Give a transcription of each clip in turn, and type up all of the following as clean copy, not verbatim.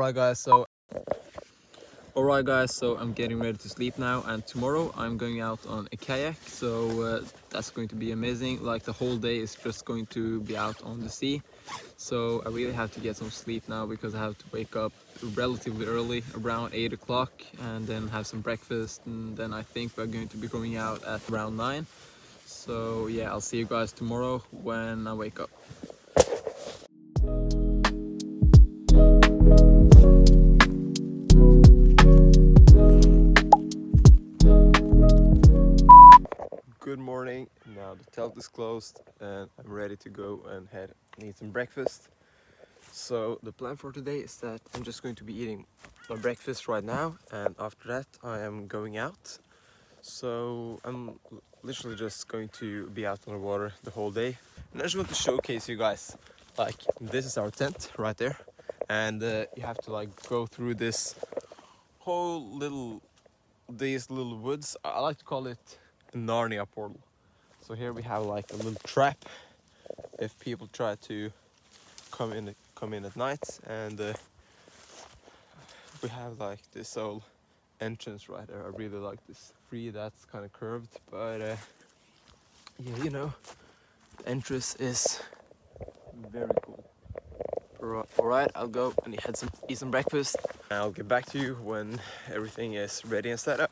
Alright guys, so I'm getting ready to sleep now, and tomorrow I'm going out on a kayak, so that's going to be amazing. Like, the whole day is just going to be out on the sea, so I really have to get some sleep now because I have to wake up relatively early, around 8 o'clock, and then have some breakfast, and then I think we're going to be going out at around 9. So yeah, I'll see you guys tomorrow when I wake up. Good morning. Now the tent is closed and I'm ready to go and head and eat some breakfast. So the plan for today is that I'm just going to be eating my breakfast right now, and after that I am going out. So I'm literally just going to be out on the water the whole day, and I just want to showcase you guys, like, this is our tent right there, and you have to like go through this whole these little woods. I like to call it the Narnia portal. So here we have like a little trap if people try to come in at night, and we have like this old entrance right there. I really like this tree that's kind of curved, but yeah, you know, the entrance is very cool. Alright, I'll go and eat some breakfast. I'll get back to you when everything is ready and set up.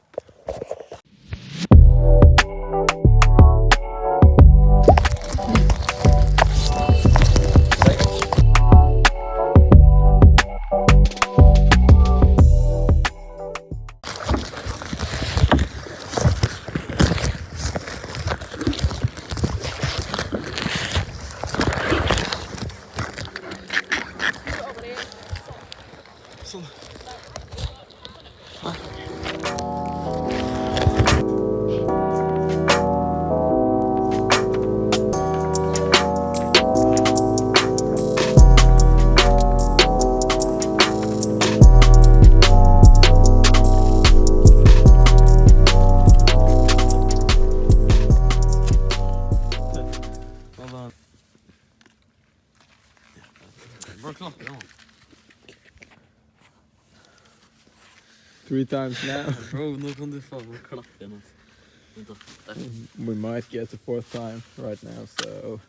Three times now. Bro, nå kan du faen meg klappe igjen. We might get the fourth time right now, so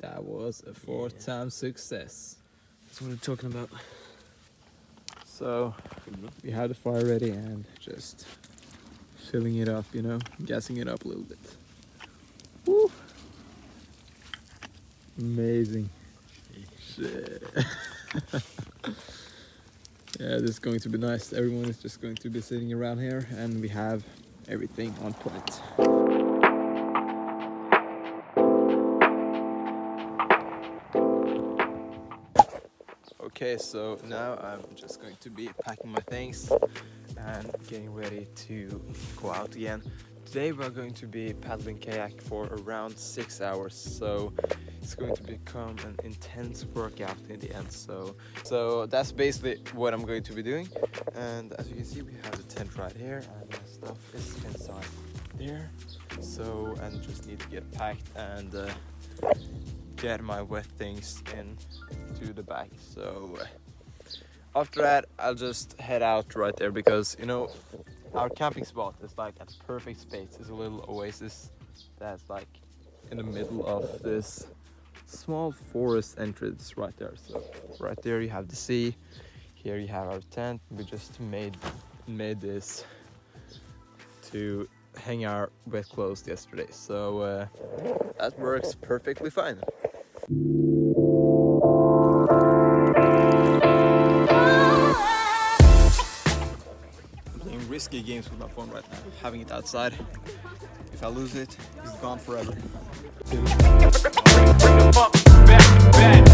that was a fourth time success. That's what we're talking about. So we have the fire ready and just filling it up, you know, gassing it up a little bit. Woo! Amazing. Shit. Yeah, this is going to be nice. Everyone is just going to be sitting around here, and we have everything on point. Okay, so now I'm just going to be packing my things and getting ready to go out again. Today we're going to be paddling kayak for around 6 hours, so it's going to become an intense workout in the end. So that's basically what I'm going to be doing. And as you can see, we have the tent right here, and my stuff is inside there. So, and just need to get packed and get my wet things into the bag. So after that, I'll just head out right there, because, you know, our camping spot is like at a perfect space. It's a little oasis that's like in the middle of this small forest entrance right there. So right there you have the sea, here you have our tent. We just made this to hang our wet clothes yesterday, so that works perfectly fine. I'm playing risky games with my phone right now, having it outside. If I lose it, it's gone forever. Bring the funk back.